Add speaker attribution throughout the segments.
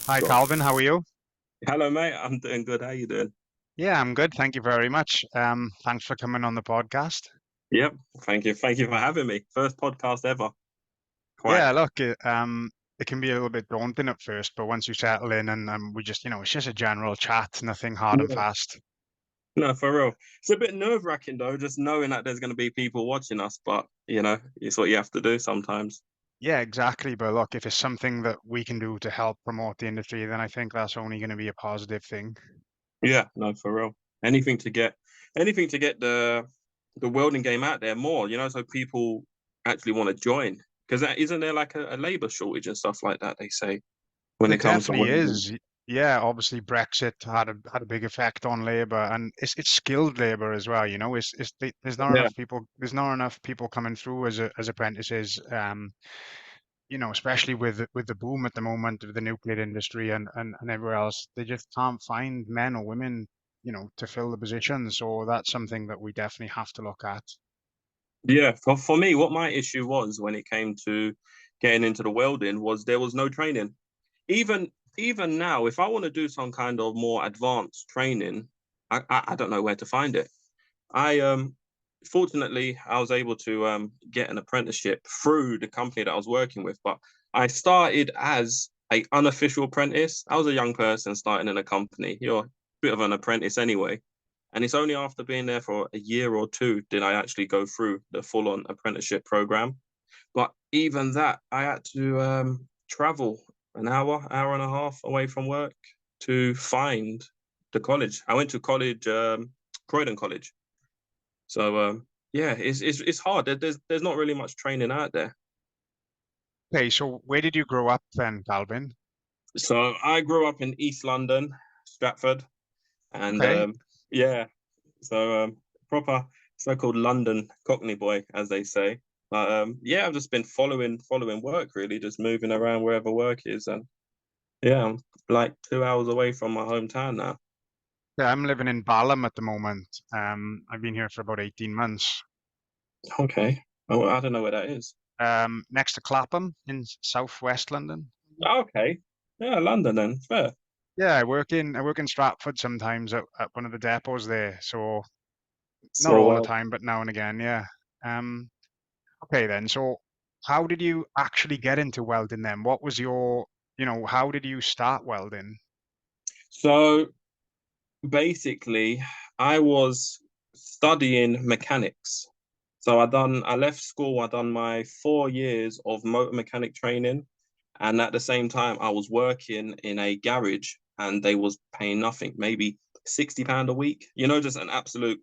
Speaker 1: Hi,
Speaker 2: Got.
Speaker 1: Calvin. How are you?
Speaker 2: Hello, mate. I'm doing good. How you doing?
Speaker 1: Yeah, I'm good. Thank you very much. Thanks for coming on the podcast.
Speaker 2: Yep. Thank you. Thank you for having me. First podcast ever. Quite.
Speaker 1: Yeah, look, it can be a little bit daunting at first, but once you settle in and we just, it's just a general chat, nothing hard and
Speaker 2: Yeah.
Speaker 1: fast.
Speaker 2: No, for real. It's a bit nerve-wracking though, just knowing that there's going to be people watching us, but it's what you have to do sometimes.
Speaker 1: Yeah, exactly. But look, if it's something that we can do to help promote the industry, then I think that's only going to be a positive thing.
Speaker 2: Yeah, no, for real. Anything to get anything to get the welding game out there more, so people actually want to join. Because that isn't there like a labor shortage and stuff like that, they say, when
Speaker 1: There
Speaker 2: it comes to
Speaker 1: definitely
Speaker 2: welding.
Speaker 1: is. Yeah, obviously Brexit had a big effect on labor, and it's skilled labor as well.
Speaker 2: Yeah.
Speaker 1: There's not enough people coming through as apprentices. Especially with the boom at the moment of the nuclear industry and everywhere else, they just can't find men or women, to fill the positions. So that's something that we definitely have to look at.
Speaker 2: Yeah, for me, what my issue was when it came to getting into the welding was there was no training. Even now, if I want to do some kind of more advanced training, I don't know where to find it. I Fortunately I was able to get an apprenticeship through the company that I was working with, but I started as a unofficial apprentice. I was a young person starting in a company. You're a bit of an apprentice anyway. And it's only after being there for a year or two did I actually go through the full-on apprenticeship program. But even that, I had to travel an hour and a half away from work to find the college. I went to college, Croydon College. So yeah, it's hard. There's not really much training out there.
Speaker 1: Okay, so where did you grow up then, Calvin?
Speaker 2: So I grew up in East London, Stratford, and
Speaker 1: Okay.
Speaker 2: yeah, so proper so-called London Cockney boy, as they say. But yeah, I've just been following work really, just moving around wherever work is, and yeah, I'm like 2 hours away from my hometown now.
Speaker 1: Yeah, I'm living in Balham at the moment. I've been here for about 18 months.
Speaker 2: Okay, oh, I don't know where that is.
Speaker 1: Next to Clapham in southwest London.
Speaker 2: Okay, yeah, London then, fair.
Speaker 1: Yeah, I work in Stratford sometimes at one of the depots there. So not
Speaker 2: So
Speaker 1: all the time, but now and again, yeah. Um, okay then. So how did you actually get into welding then? What was how did you start welding?
Speaker 2: so basically, I was studying mechanics. So I left school, I done my 4 years of motor mechanic training. And at the same time, I was working in a garage and they was paying nothing, maybe £60 a week, just an absolute,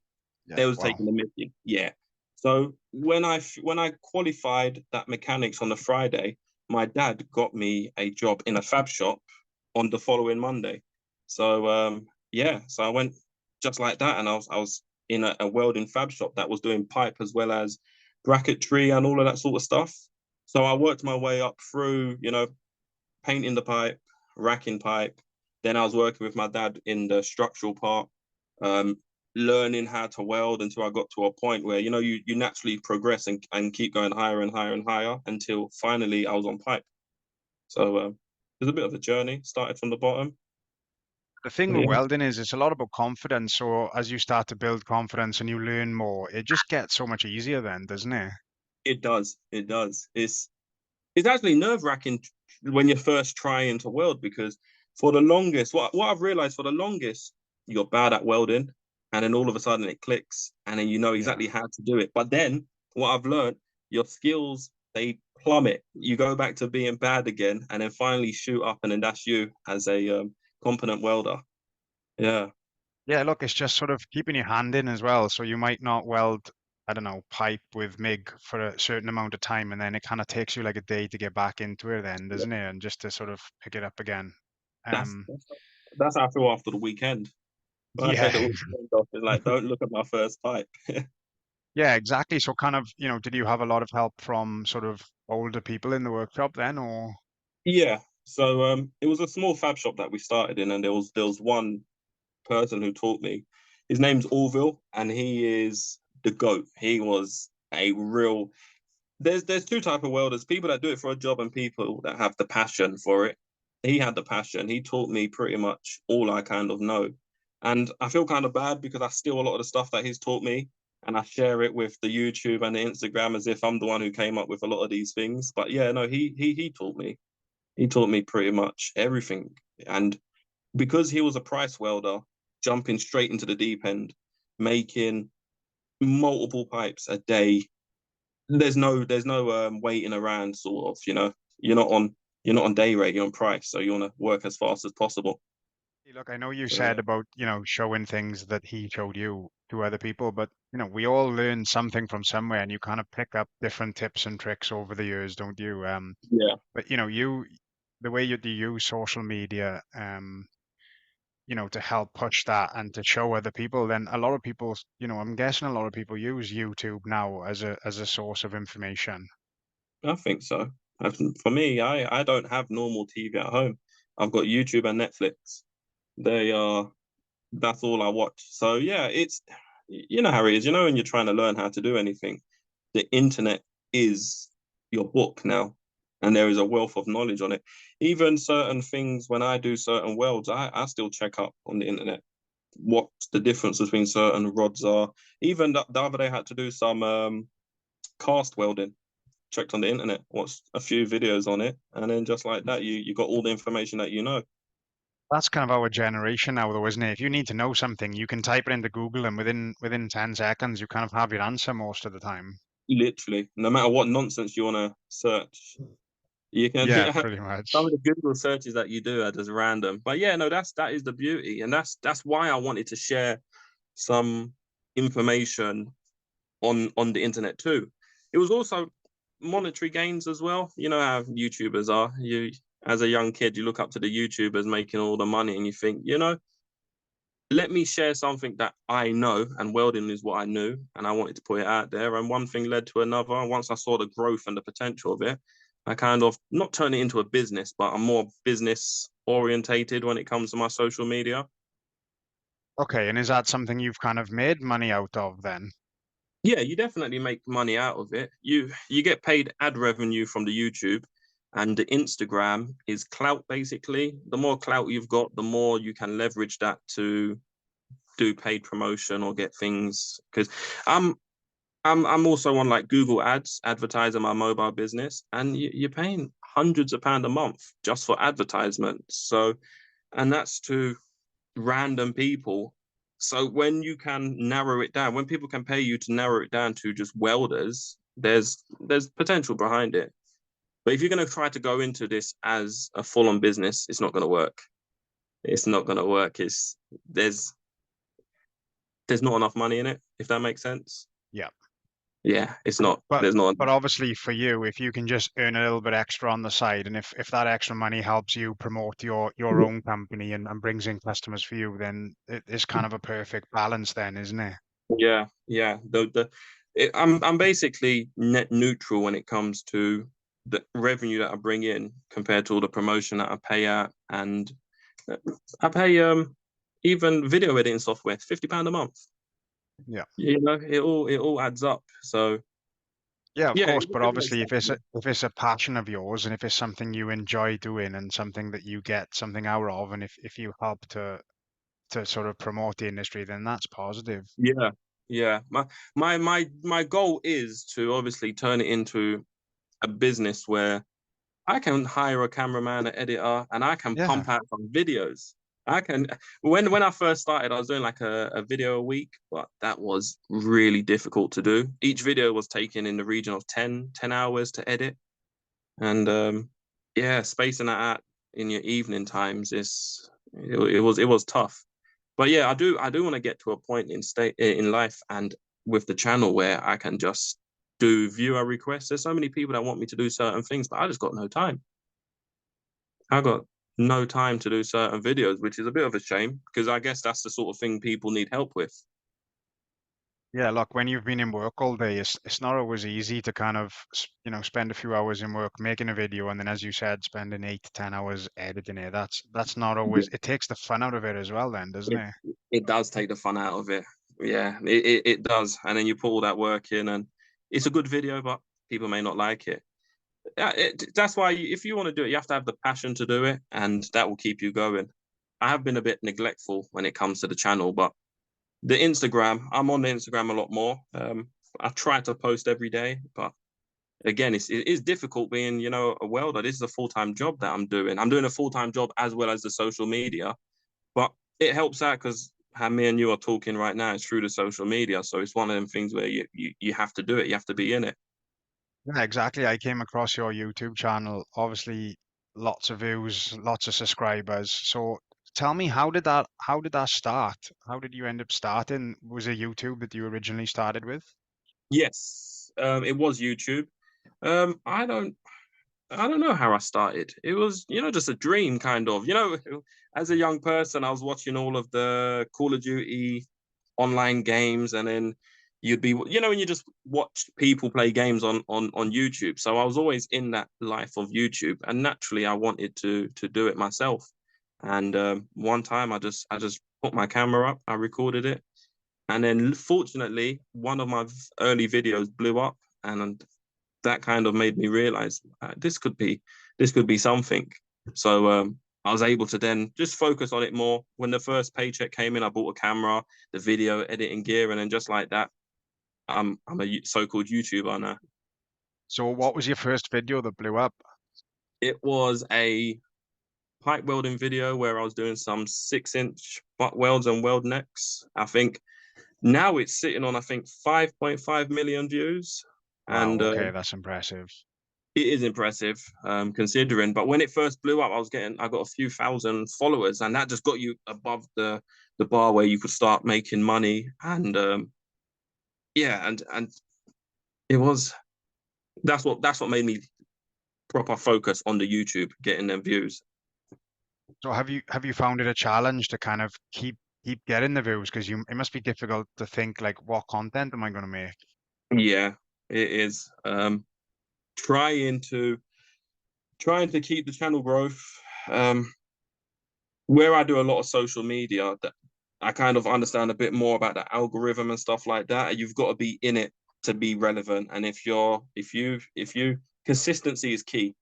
Speaker 2: they
Speaker 1: Yeah,
Speaker 2: was
Speaker 1: wow.
Speaker 2: taking the mickey. Yeah. So when I qualified that mechanics on the Friday, my dad got me a job in a fab shop on the following Monday. So yeah, so I went just like that, and I was in a welding fab shop that was doing pipe as well as bracketry and all of that sort of stuff. So I worked my way up through, painting the pipe, racking pipe. Then I was working with my dad in the structural part, um, learning how to weld until I got to a point where, you naturally progress and keep going higher and higher and higher until finally I was on pipe. So it was a bit of a journey, started from the bottom.
Speaker 1: The thing
Speaker 2: But
Speaker 1: with
Speaker 2: yeah,
Speaker 1: welding is it's a lot about confidence. So as you start to build confidence and you learn more, it just gets so much easier then, doesn't it?
Speaker 2: it does. It does. It's actually nerve-wracking when you're first trying to weld because for the longest, what I've realized for the longest, you're bad at welding, and then all of a sudden it clicks, and then you know
Speaker 1: Yeah.
Speaker 2: exactly how to do it. But then what I've learned, your skills they plummet. You go back to being bad again, and then finally shoot up, and then that's you as a competent welder. Yeah,
Speaker 1: Yeah, look, it's just sort of keeping your hand in as well. So you might not weld, I don't know, pipe with MIG for a certain amount of time, and then it kind of takes you like a day to get back into it then, doesn't it? And just to sort of pick it up again.
Speaker 2: that's
Speaker 1: Um,
Speaker 2: that's, that's how I feel after the weekend. When I take
Speaker 1: yeah,
Speaker 2: the weekend off, it's like don't look at my first pipe.
Speaker 1: yeah, exactly. So kind of, did you have a lot of help from sort of older people in the workshop then, or?
Speaker 2: Yeah. So it was a small fab shop that we started in, and there was one person who taught me. His name's Orville, and he is the goat. He was a real. There's two type of welders: people that do it for a job, and people that have the passion for it. he had the passion. He taught me pretty much all I kind of know. And I feel kind of bad because I steal a lot of the stuff that he's taught me and I share it with the YouTube and the Instagram as if I'm the one who came up with a lot of these things. But yeah, no, he taught me. He taught me pretty much everything. And because he was a price welder, jumping straight into the deep end, making multiple pipes a day, there's no waiting around sort of, you're not on day rate, you're on price, so you want to work as fast as possible.
Speaker 1: Hey, look, I know you
Speaker 2: So
Speaker 1: said
Speaker 2: yeah,
Speaker 1: about, showing things that he showed you to other people, but, we all learn something from somewhere and you kind of pick up different tips and tricks over the years, don't you?
Speaker 2: yeah,
Speaker 1: But, the way you use social media, to help push that and to show other people, then a lot of people, I'm guessing a lot of people use YouTube now as a source of information.
Speaker 2: I think so. For me, I don't have normal TV at home. I've got YouTube and Netflix. They are That's all I watch. So yeah, it's you know how it is. You know when you're trying to learn how to do anything, the internet is your book now, and there is a wealth of knowledge on it. Even certain things, when I do certain welds, I still check up on the internet what the difference between certain rods are. Even the other day, I had to do some cast welding. Checked on the internet, watched a few videos on it, and then just like that, you got all the information that you know.
Speaker 1: That's kind of our generation now, though, isn't it? If you need to know something, you can type it into Google, and within 10 seconds, you kind of have your answer most of the time.
Speaker 2: Literally, no matter what nonsense you want to search, you can.
Speaker 1: Yeah,
Speaker 2: Yeah,
Speaker 1: pretty
Speaker 2: some of
Speaker 1: much.
Speaker 2: the Google searches that you do are just random. But yeah, no, that is the beauty, and that's why I wanted to share some information on the internet too. It was also monetary gains as well. You know how YouTubers are. You as a young kid, you look up to the YouTubers making all the money, and you think, let me share something that I know, and welding is what I knew, and I wanted to put it out there. And one thing led to another. And once I saw the growth and the potential of it, I kind of not turn it into a business, but I'm more business orientated when it comes to my social media.
Speaker 1: Okay, and is that something you've kind of made money out of then?
Speaker 2: Yeah, you definitely make money out of it. You get paid ad revenue from the YouTube, and the Instagram is clout basically. The more clout you've got, the more you can leverage that to do paid promotion or get things. Because I'm I'm also on like Google Ads, advertising my mobile business, and you're paying hundreds of pounds a month just for advertisements. So, and that's to random people. So when you can narrow it down, when people can pay you to narrow it down to just welders, there's potential behind it. But if you're going to try to go into this as a full-on business, it's not going to work. It's not going to work. It's there's there's not enough money in it, if that makes sense.
Speaker 1: Yeah.
Speaker 2: Yeah, it's not.
Speaker 1: But
Speaker 2: There's not.
Speaker 1: but obviously for you, if you can just earn a little bit extra on the side, and if that extra money helps you promote your own company and brings in customers for you, then it's kind of a perfect balance then, isn't it?
Speaker 2: Yeah, yeah. I'm basically net neutral when it comes to the revenue that I bring in compared to all the promotion that I pay out, and uh, I pay even video editing software £50 a month.
Speaker 1: Yeah.
Speaker 2: It all adds up. So
Speaker 1: Yeah, of
Speaker 2: yeah,
Speaker 1: course, but
Speaker 2: it makes
Speaker 1: obviously
Speaker 2: sense.
Speaker 1: if it's a passion of yours and if it's something you enjoy doing and something that you get something out of, and if you help to sort of promote the industry, then that's positive.
Speaker 2: Yeah, yeah. My goal is to obviously turn it into a business where I can hire a cameraman, an editor, and I can
Speaker 1: Yeah.
Speaker 2: pump out some videos. I can when I first started, I was doing like a video a week, but that was really difficult to do. Each video was taking in the region of 10 hours to edit. And yeah, spacing that out in your evening times it was tough. But yeah, I do want to get to a point in life and with the channel where I can just do viewer requests. There's so many people that want me to do certain things, but I just got no time. I got no time to do certain videos, which is a bit of a shame because I guess that's the sort of thing people need help with.
Speaker 1: Yeah, look, when you've been in work all day, it's not always easy to kind of, spend a few hours in work making a video, and then, as you said, spending 8 to 10 hours editing it. That's not always. It takes the fun out of it as well, then, doesn't
Speaker 2: It
Speaker 1: it?
Speaker 2: it does take the fun out of it. Yeah, it does. And then you put all that work in, and it's a good video, but people may not like it. That's why if you want to do it, you have to have the passion to do it, and that will keep you going. I have been a bit neglectful when it comes to the channel, but the Instagram, I'm on the Instagram a lot more. I try to post every day, but again, it is difficult being, a welder. This is a full-time job that I'm doing. I'm doing a full-time job as well as the social media, but it helps out because how me and you are talking right now is through the social media. So it's one of them things where you have to do it. You have to be in it.
Speaker 1: Yeah, exactly. I came across your YouTube channel. Obviously, lots of views, lots of subscribers. So tell me, how did that start? How did you end up starting? Was it YouTube that you originally started with?
Speaker 2: Yes, it was YouTube. Um, I don't I don't know how I started. It was, just a dream kind of. As a young person, I was watching all of the Call of Duty online games, and then you'd be, when you just watch people play games on YouTube. So I was always in that life of YouTube, and naturally, I wanted to do it myself. And one time, I just put my camera up, I recorded it, and then fortunately, one of my early videos blew up, and that kind of made me realize this could be something. So I was able to then just focus on it more. When the first paycheck came in, I bought a camera, the video editing gear, and then just like that, I'm a so-called YouTuber now.
Speaker 1: So what was your first video that blew up?
Speaker 2: It was a pipe welding video where I was doing some 6-inch butt welds and weld necks. I think now it's sitting on 5.5 million views,
Speaker 1: Wow,
Speaker 2: and
Speaker 1: okay, that's impressive.
Speaker 2: it is impressive, considering. But when it first blew up, I got a few thousand followers, and that just got you above the bar where you could start making money. And yeah, and it was that's what made me proper focus on the YouTube, getting them views.
Speaker 1: So have you found it a challenge to kind of keep getting the views? Because it must be difficult to think like, what content am I going to make?
Speaker 2: Yeah, it is. Trying to trying to keep the channel growth. Um, where I do a lot of social media, that I kind of understand a bit more about the algorithm and stuff like that. And you've got to be in it to be relevant. And if you consistency is key.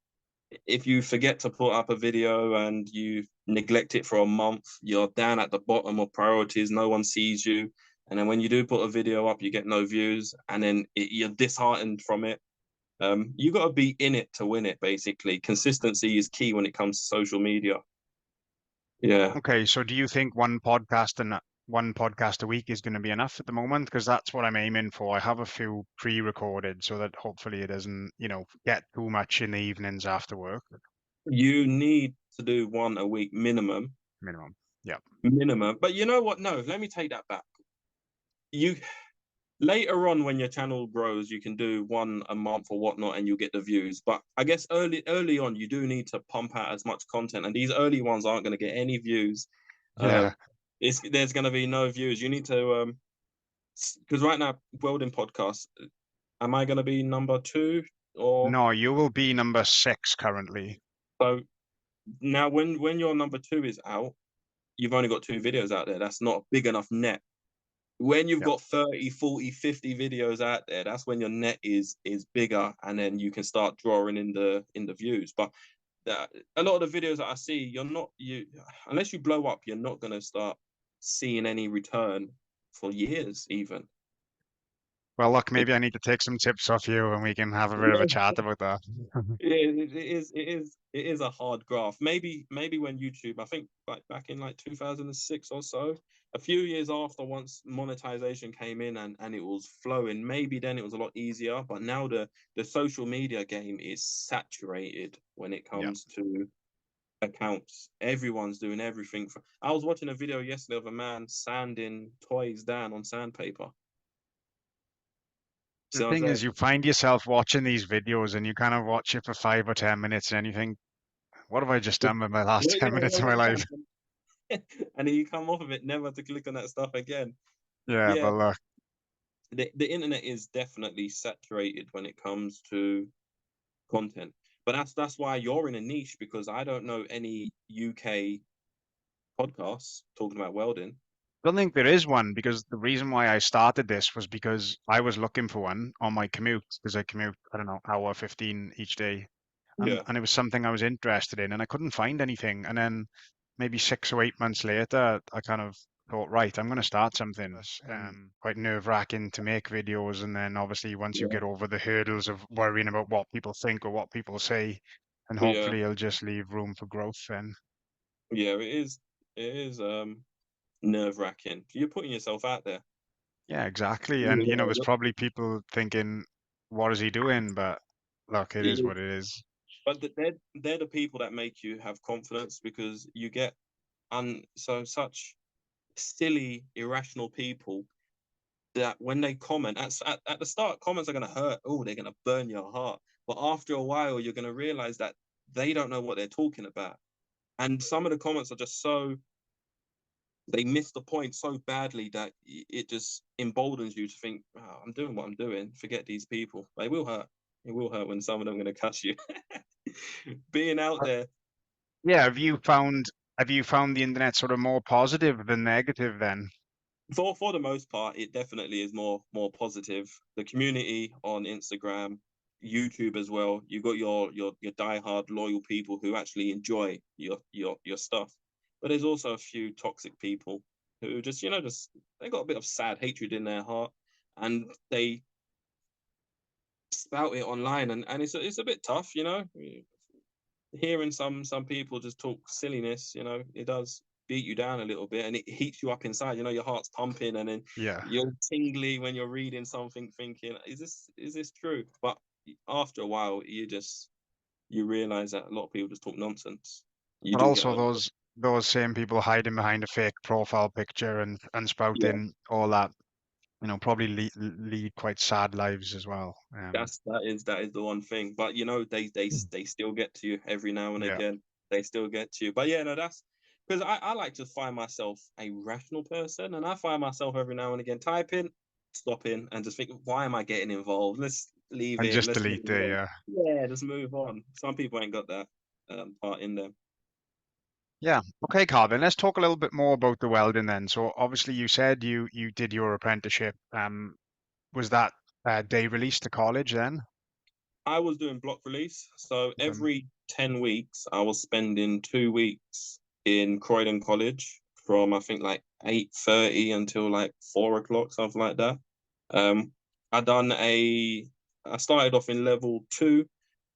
Speaker 2: If you forget to put up a video and you neglect it for a month, you're down at the bottom of priorities. No one sees you. And then when you do put a video up, you get no views, and then you're disheartened from it. You got to be in it to win it. Basically, consistency is key when it comes to social media. Yeah.
Speaker 1: Okay, so do you think one podcast a week is going to be enough at the moment? Because that's what I'm aiming for. I have a few pre-recorded so that hopefully it doesn't, get too much in the evenings after work.
Speaker 2: You need to do one a week minimum,
Speaker 1: Minimum. Yeah.
Speaker 2: minimum. But you know what? No, let me take that back. You later on when your channel grows, you can do one a month or whatnot, and you'll get the views. But I guess early on, you do need to pump out as much content, and these early ones aren't going to get any views. Uh,
Speaker 1: Yeah.
Speaker 2: there's going to be no views. You need to because right now, welding podcast. Am I going to be number two or
Speaker 1: No, you will be number 6 currently.
Speaker 2: so? Now, when your number two is out, you've only got two videos out there. That's not a big enough net. When you've
Speaker 1: Yep.
Speaker 2: got 30, 40, 50 videos out there, that's when your net is bigger, and then you can start drawing in the views. But a lot of the videos that I see, you're not you unless you blow up, you're not going to start seeing any return for years even.
Speaker 1: Well, look,
Speaker 2: It,
Speaker 1: maybe I need to take some tips off you and we can have a bit of a
Speaker 2: yeah,
Speaker 1: chat about that.
Speaker 2: it is a hard graph. Maybe when YouTube, I think like back in like 2006 or so, a few years after, once monetization came in and it was flowing, maybe then it was a lot easier. But now the social media game is saturated when it
Speaker 1: Yeah.
Speaker 2: comes to accounts. Everyone's doing everything. I was watching a video yesterday of a man sanding toys down on sandpaper.
Speaker 1: The
Speaker 2: See what I'm
Speaker 1: thing is,
Speaker 2: saying?
Speaker 1: you find yourself watching these videos and you kind of watch it for 5 or 10 minutes and then you think, what have I just done with my last
Speaker 2: Well,
Speaker 1: 10 minutes of my
Speaker 2: what
Speaker 1: life?
Speaker 2: happened? And then you come off of it never to click on that stuff again.
Speaker 1: Yeah,
Speaker 2: Yeah,
Speaker 1: but look,
Speaker 2: the internet is definitely saturated when it comes to content. But that's why you're in a niche, because I don't know any UK podcasts talking about welding.
Speaker 1: don't think there is one because the reason why I started this was because I was looking for one on my commute because I commute, I don't know, hour 15 each day.
Speaker 2: Yeah,
Speaker 1: And it was something I was interested in and I couldn't find anything. And then maybe 6 or 8 months later, I kind of thought, right, I'm going to start something. Quite nerve-wracking to make videos. And then obviously once you
Speaker 2: yeah,
Speaker 1: get over the hurdles of worrying about what people think or what people say, and
Speaker 2: yeah,
Speaker 1: hopefully it'll just leave room for growth then.
Speaker 2: yeah. It is nerve-wracking. You're putting yourself out there.
Speaker 1: Yeah, exactly. And
Speaker 2: You
Speaker 1: you know, there's
Speaker 2: know,
Speaker 1: probably people thinking, what is he doing? But look, it is
Speaker 2: it-
Speaker 1: what it is.
Speaker 2: but they're the people that make you have confidence because you get such silly, irrational people that when they comment at the start, comments are going to hurt. Oh, they're going to burn your heart. But after a while, you're going to realize that they don't know what they're talking about. And some of the comments are just so, they miss the point so badly that it just emboldens you to think, oh, I'm doing what I'm doing. Forget these people. But it will hurt. It will hurt when some of them are going to catch you. Being out
Speaker 1: Uh,
Speaker 2: there
Speaker 1: Yeah, have you found the internet sort of more positive than negative then?
Speaker 2: for the most part, it definitely is more positive. The community on Instagram, YouTube as well. You've got your diehard loyal people who actually enjoy your stuff, but there's also a few toxic people who just just they got a bit of sad hatred in their heart, and they spout it online, and it's a bit tough, hearing some people just talk silliness, it does beat you down a little bit and it heats you up inside. Your heart's pumping and then
Speaker 1: Yeah.
Speaker 2: you're tingly when you're reading something, thinking, is this true? But after a while, you realize that a lot of people just talk nonsense. You
Speaker 1: But
Speaker 2: do get a
Speaker 1: also
Speaker 2: lot of
Speaker 1: those same people hiding behind a fake profile picture and
Speaker 2: yeah.
Speaker 1: spouting all that, probably lead quite sad lives as well.
Speaker 2: That is the one thing. But they still get to you every now and
Speaker 1: Yeah.
Speaker 2: again. They still get to you. But yeah, no, that's because I like to find myself a rational person, and I find myself every now and again typing, stopping, and just think, why am I getting involved? Let's leave
Speaker 1: And
Speaker 2: it.
Speaker 1: just
Speaker 2: Let's move
Speaker 1: delete there,
Speaker 2: on.
Speaker 1: yeah.
Speaker 2: Yeah, just move on. Some people ain't got that part in them.
Speaker 1: Yeah. Okay, Carvin, let's talk a little bit more about the welding then. So obviously you said you did your apprenticeship. Was that day release to college then?
Speaker 2: I was doing block release, so
Speaker 1: Okay.
Speaker 2: every 10 weeks, I was spending 2 weeks in Croydon College from I think like 8:30 until like 4 o'clock, something like that. Um, I done a. I started off in level 2,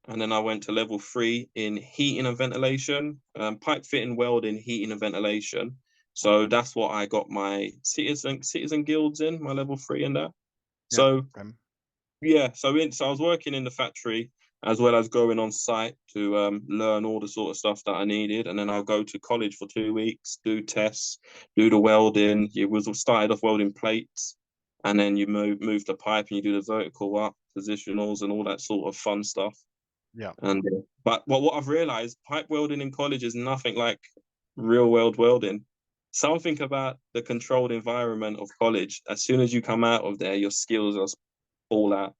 Speaker 2: and then I went to level 3 in heating and ventilation, pipe fitting, welding, heating and ventilation. So that's what I got my citizen guilds in my level 3 and that.
Speaker 1: Yeah.
Speaker 2: So
Speaker 1: Okay.
Speaker 2: yeah, so I was working in the factory as well as going on site to learn all the sort of stuff that I needed, and then I'll go to college for 2 weeks, do tests, do the welding. You was started off welding plates, and then you move the pipe and you do the vertical up positionals and all that sort of fun stuff.
Speaker 1: Yeah.
Speaker 2: And but what I've realized, pipe welding in college is nothing like real world welding. Something about the controlled environment of college. As soon as you come out of there, your skills are all out.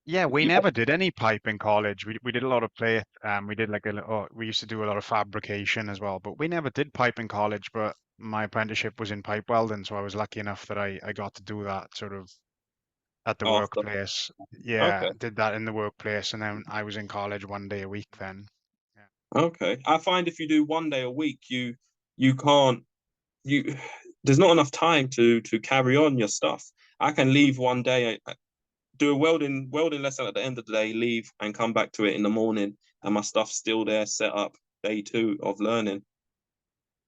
Speaker 1: Yeah, we
Speaker 2: You,
Speaker 1: never did any pipe in college. We did a lot of plate. We did like a little, we used to do a lot of fabrication as well, but we never did pipe in college. But my apprenticeship was in pipe welding, so I was lucky enough that I got to do that sort of at the
Speaker 2: after.
Speaker 1: workplace. Yeah,
Speaker 2: Okay.
Speaker 1: did that in the workplace, and then I was in college one day a week then. Yeah.
Speaker 2: Okay. I find if you do one day a week, you can't you there's not enough time to carry on your stuff. I can leave one day, do a welding lesson at the end of the day, leave and come back to it in the morning, and my stuff's still there, set up. Day two of learning.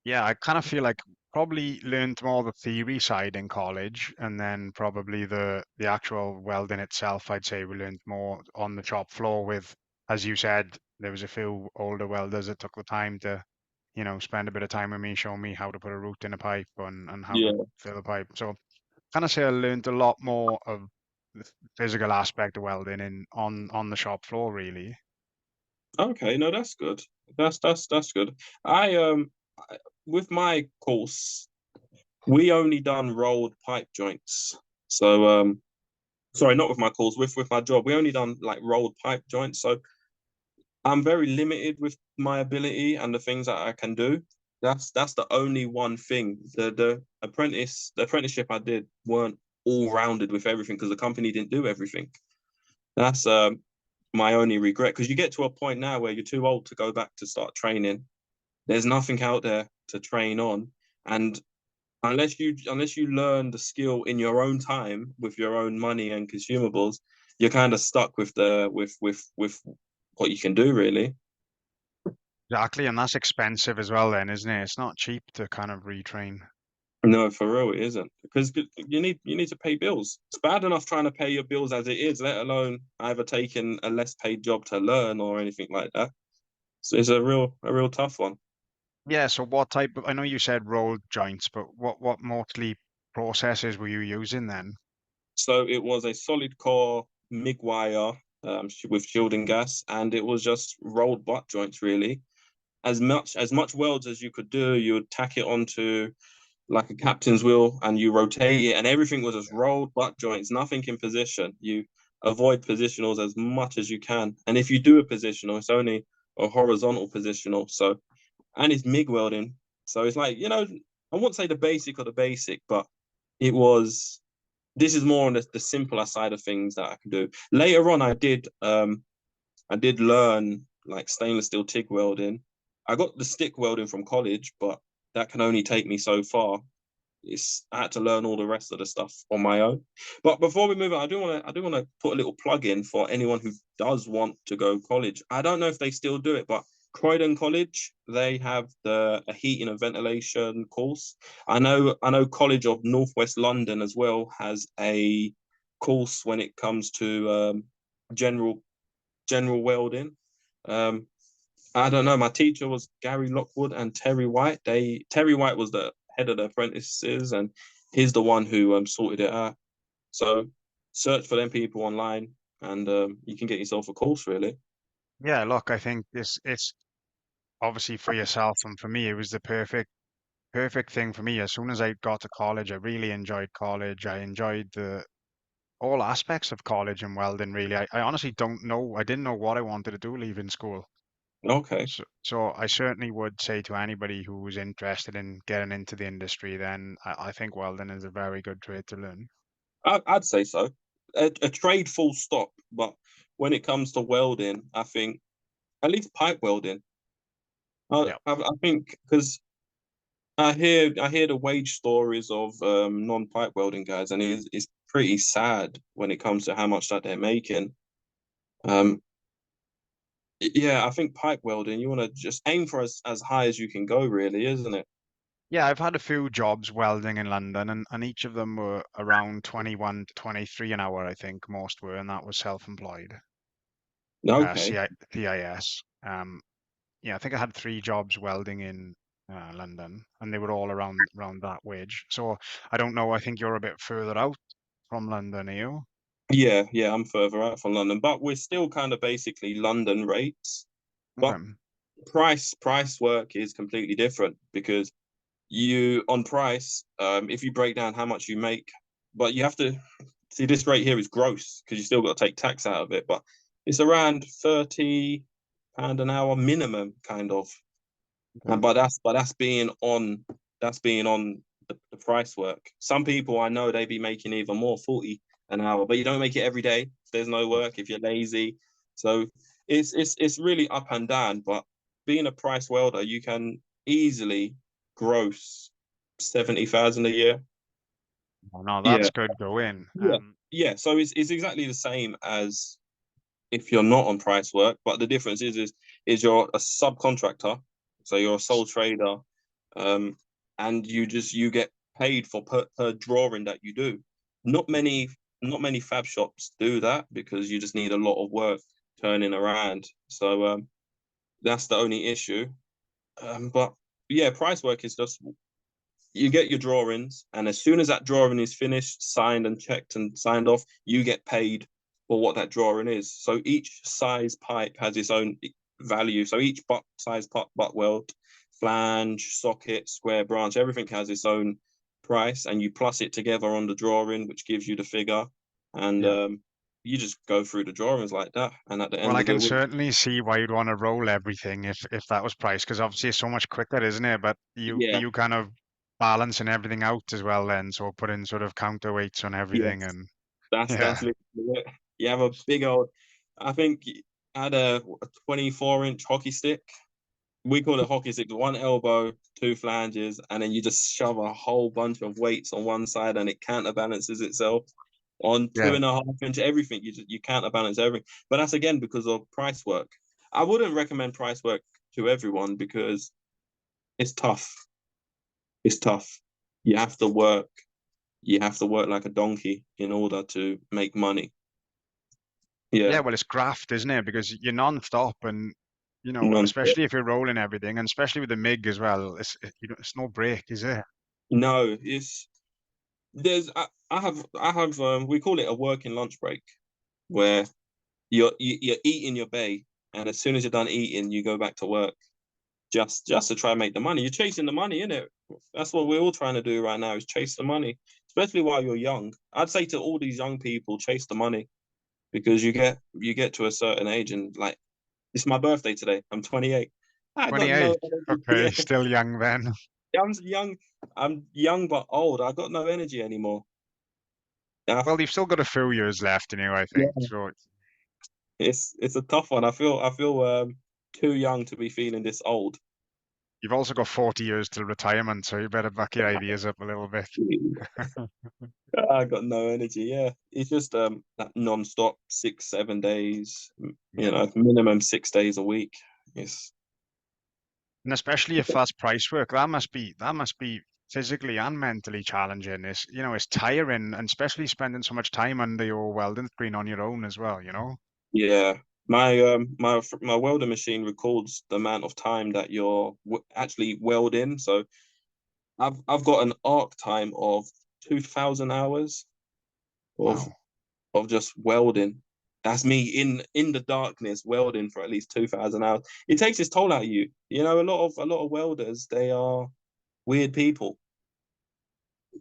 Speaker 1: Yeah, I kind of feel like probably learned more the theory side in college, and then probably the actual welding itself, I'd say we learned more on the shop floor with, as you said, there was a few older welders that took the time to, spend a bit of time with me, show me how to put a root in a pipe and how to
Speaker 2: Yeah.
Speaker 1: fill a pipe. So kind of say I learned a lot more of the physical aspect of welding in on the shop floor, really.
Speaker 2: Okay. No, that's good. That's good. With my course, we only done rolled pipe joints. So sorry, not with my course, with my job, we only done like rolled pipe joints. So I'm very limited with my ability and the things that I can do. That's the only one thing. The apprenticeship I did weren't all rounded with everything because the company didn't do everything. That's my only regret because you get to a point now where you're too old to go back to start training. There's nothing out there to train on, and unless you learn the skill in your own time with your own money and consumables, you're kind of stuck with the with what you can do really.
Speaker 1: Exactly, and that's expensive as well then, isn't it? It's not cheap to kind of retrain.
Speaker 2: No, for real, it isn't because you need to pay bills. It's bad enough trying to pay your bills as it is, let alone either taking a less paid job to learn or anything like that. So it's a real tough one.
Speaker 1: Yeah, so what type of, I know you said rolled joints, but what mostly processes were you using then?
Speaker 2: So it was a solid core MIG wire with shielding gas, and it was just rolled butt joints really. As much welds as you could do, you would tack it onto like a captain's wheel and you rotate it, and everything was just rolled butt joints, nothing in position. You avoid positionals as much as you can, and if you do a positional, it's only a horizontal positional. So, and it's MIG welding, so it's like I won't say the basic or the basic, but it was. This is more on the simpler side of things that I can do. Later on, I did learn like stainless steel TIG welding. I got the stick welding from college, but that can only take me so far. I had to learn all the rest of the stuff on my own. But before we move on, I do want to put a little plug in for anyone who does want to go college. I don't know if they still do it, but Croydon College, they have a heating and ventilation course. I know College of Northwest London as well has a course when it comes to general general welding. Um, I don't know. My teacher was Gary Lockwood and Terry White. Terry White was the head of the apprentices, and he's the one who sorted it out. So search for them people online, and you can get yourself a course. Really.
Speaker 1: Yeah, look, I think it's obviously for yourself and for me, it was the perfect thing for me. As soon as I got to college, I really enjoyed college. I enjoyed the all aspects of college and welding, really. I honestly don't know. I didn't know what I wanted to do leaving school.
Speaker 2: Okay.
Speaker 1: So I certainly would say to anybody who was interested in getting into the industry, then I think welding is a very good trade to learn.
Speaker 2: I'd say so. A trade full stop, but when it comes to welding, I think at least pipe welding. I
Speaker 1: Yeah.
Speaker 2: I think because I hear the wage stories of non-pipe welding guys, and it's pretty sad when it comes to how much that they're making. Um, yeah, I think pipe welding, you want to just aim for as high as you can go, really, isn't it?
Speaker 1: Yeah, I've had a few jobs welding in London, and each of them were around 21 to 23 an hour, I think most were, and that was self-employed,
Speaker 2: Okay.
Speaker 1: CIS. Yeah, I think I had three jobs welding in London, and they were all around that wage. So I don't know. I think you're a bit further out from London, are you?
Speaker 2: Yeah, yeah, I'm further out from London, but we're still kind of basically London rates. But
Speaker 1: Okay.
Speaker 2: price work is completely different because you on price, if you break down how much you make, but you have to see this rate here is gross because you still got to take tax out of it, but it's around £30 an hour minimum, kind of. And
Speaker 1: Okay.
Speaker 2: but that's being on the price work. Some people I know they be making even more 40 an hour, but you don't make it every day. There's no
Speaker 1: Yeah.
Speaker 2: work if you're lazy. So it's really up and down. But being a price welder, you can easily gross 70,000 a year.
Speaker 1: Oh, no,
Speaker 2: Yeah.
Speaker 1: that's good going.
Speaker 2: Yeah. Yeah. So it's exactly the same as if you're not on price work, but the difference is you're a subcontractor, so you're a sole trader, um, and you get paid for per drawing that you do. Not many not many fab shops do that because you just need a lot of work turning around. So that's the only issue. But yeah, price work is just you get your drawings, and as soon as that drawing is finished, signed and checked and signed off, you get paid for what that drawing is. So each size pipe has its own value. So each size butt weld, flange, socket, square branch, everything has its own price, and you plus it together on the drawing, which gives you the figure. And
Speaker 1: Yeah.
Speaker 2: you just go through the drawings like that, and at the
Speaker 1: Well,
Speaker 2: end
Speaker 1: I
Speaker 2: of the
Speaker 1: can
Speaker 2: week,
Speaker 1: certainly see why you'd want to roll everything if that was priced, because obviously it's so much quicker, isn't it? But
Speaker 2: yeah,
Speaker 1: you kind of balancing everything out as well then, so putting sort of counterweights on everything
Speaker 2: yes,
Speaker 1: and
Speaker 2: that's
Speaker 1: yeah.
Speaker 2: literally it. You have a big old, I think I had a 24-inch hockey stick. We call it hockey stick, one elbow, two flanges, and then you just shove a whole bunch of weights on one side and it counterbalances itself on two
Speaker 1: Yeah.
Speaker 2: and a half inch everything. You counterbalance everything. But that's again because of price work. I wouldn't recommend price work to everyone because it's tough. It's tough. You have to work. You have to work like a donkey in order to make money.
Speaker 1: Yeah,
Speaker 2: Yeah,
Speaker 1: well, it's graft, isn't it? Because you're non-stop and
Speaker 2: non-stop.
Speaker 1: especially if you're rolling everything and especially with the MIG as well, it's no break, is it?
Speaker 2: No, it's there's I have we call it a working lunch break where you're eating your bay, and as soon as you're done eating, you go back to work just to try and make the money. You're chasing the money, innit? That's what we're all trying to do right now is chase the money, especially while you're young. I'd say to all these young people, chase the money because you get to a certain age and like it's my birthday today. I'm 28. I got no
Speaker 1: 28.
Speaker 2: energy.
Speaker 1: Okay,
Speaker 2: Yeah,
Speaker 1: still young then.
Speaker 2: I'm young. I'm young but old. I got no energy anymore. Yeah,
Speaker 1: Well, you've still got a few years left in you, I think.
Speaker 2: yeah.
Speaker 1: So
Speaker 2: It's a tough one. I feel too young to be feeling this old.
Speaker 1: you've also got 40 years till retirement, so you better back your ideas up a little bit.
Speaker 2: I got no energy. Yeah, it's just that non-stop 6, 7 days.
Speaker 1: Yeah.
Speaker 2: Minimum 6 days a week. It's
Speaker 1: And especially if that's price work, that must be physically and mentally challenging. It's tiring and especially spending so much time under your welding screen on your own as well.
Speaker 2: yeah. My welder machine records the amount of time that you're actually welding. So I've got an arc time of 2,000 hours of
Speaker 1: Wow.
Speaker 2: of just welding. That's me in the darkness welding for at least 2,000 hours. It takes its toll out of you. A lot of welders, they are weird people.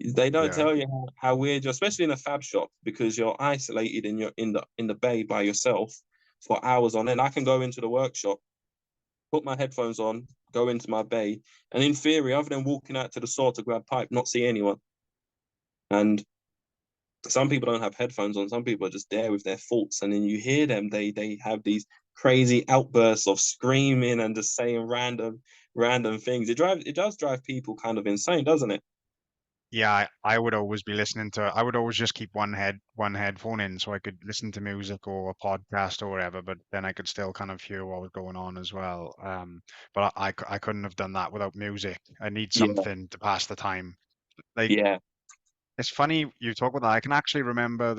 Speaker 2: They don't
Speaker 1: Yeah.
Speaker 2: tell you how weird you're, especially in a fab shop, because you're isolated in your in the bay by yourself for hours on end. I can go into the workshop, put my headphones on, go into my bay, and in theory, other than walking out to the saw to grab pipe, not see anyone. And some people don't have headphones on. Some people are just there with their thoughts, and then you hear them. They have these crazy outbursts of screaming and just saying random things. It does drive people kind of insane, doesn't it?
Speaker 1: Yeah, I would always be listening to. I would always just keep one headphone in so I could listen to music or a podcast or whatever. But then I could still kind of hear what was going on as well. But I couldn't have done that without music. I need
Speaker 2: Yeah,
Speaker 1: something to pass the time. Like
Speaker 2: yeah,
Speaker 1: it's funny you talk about that. I can actually remember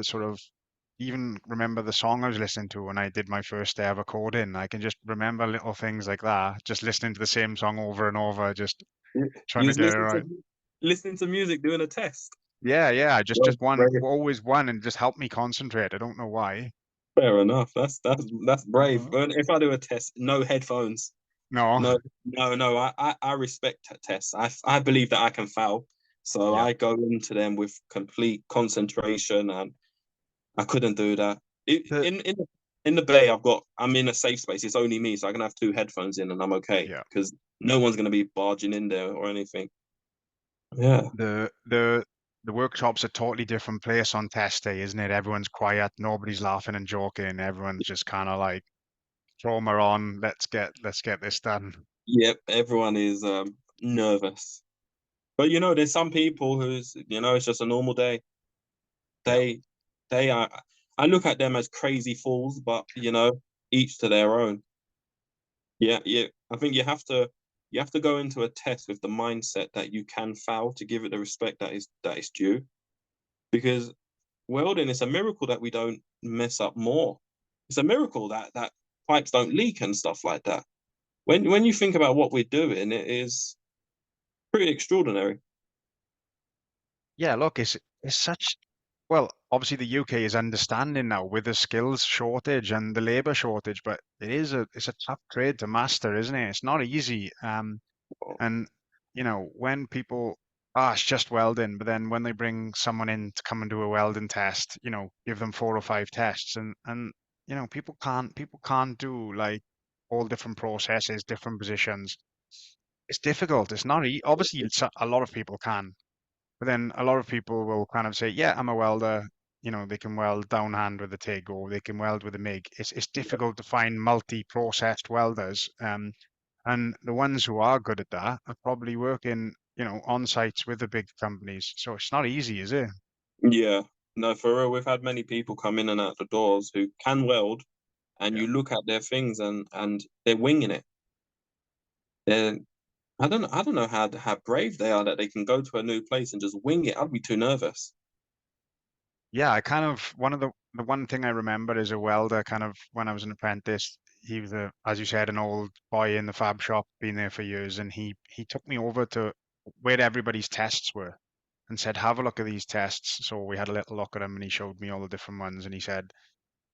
Speaker 1: even remember the song I was listening to when I did my first day of recording. I can just remember little things like that. Just listening to the same song over and over, just trying
Speaker 2: you
Speaker 1: to
Speaker 2: was
Speaker 1: get it right.
Speaker 2: listening to music doing a test.
Speaker 1: Yeah. Just
Speaker 2: Well,
Speaker 1: one,
Speaker 2: very
Speaker 1: always one, and just help me concentrate. I don't know why.
Speaker 2: fair enough. That's brave.
Speaker 1: Uh,
Speaker 2: If I do a test, no headphones.
Speaker 1: no.
Speaker 2: No, no. I respect tests. I believe that I can fail, so
Speaker 1: Yeah.
Speaker 2: I go into them with complete concentration, and I couldn't do that. It,
Speaker 1: The,
Speaker 2: in the bay, I'm in a safe space. It's only me, so I can have two headphones in, and I'm okay
Speaker 1: yeah.
Speaker 2: because no one's gonna be barging in there or anything. Yeah,
Speaker 1: The workshop's a totally different place on test day, isn't it? Everyone's quiet, nobody's laughing and joking. Everyone's just kind of like trauma on. Let's get this done.
Speaker 2: yep. Everyone is nervous, but there's some people who's it's just a normal day.
Speaker 1: Yeah.
Speaker 2: They they are. I look at them as crazy fools, but each to their own. Yeah, yeah. I think you have to go into a test with the mindset that you can fail to give it the respect that is due. Because welding is a miracle that we don't mess up more. It's a miracle that pipes don't leak and stuff like that. When you think about what we're doing, it is pretty extraordinary.
Speaker 1: Yeah, look, it's such well, obviously the UK is understanding now with the skills shortage and the labor shortage, but it's a tough trade to master, isn't it? It's not easy. And when people ah, it's just welding. But then when they bring someone in to come and do a welding test, give them 4 or 5 tests, and people can't do like all different processes, different positions. It's difficult. It's not obviously a lot of people can, but then a lot of people will kind of say, yeah, I'm a welder. They can weld downhand with a TIG or they can weld with a MIG. It's difficult to find multi-processed welders. And the ones who are good at that are probably working, on sites with the big companies. So it's not easy, is it?
Speaker 2: Yeah, no, for real. We've had many people come in and out the doors who can weld, and
Speaker 1: Yeah.
Speaker 2: you look at their things and they're winging it. They're I don't know how brave they are that they can go to a new place and just wing it. I'd be too nervous.
Speaker 1: Yeah, I kind of the one thing I remember is a welder kind of when I was an apprentice, he was as you said, an old boy in the fab shop, been there for years, and he took me over to where everybody's tests were and said, have a look at these tests. So we had a little look at them and he showed me all the different ones and he said,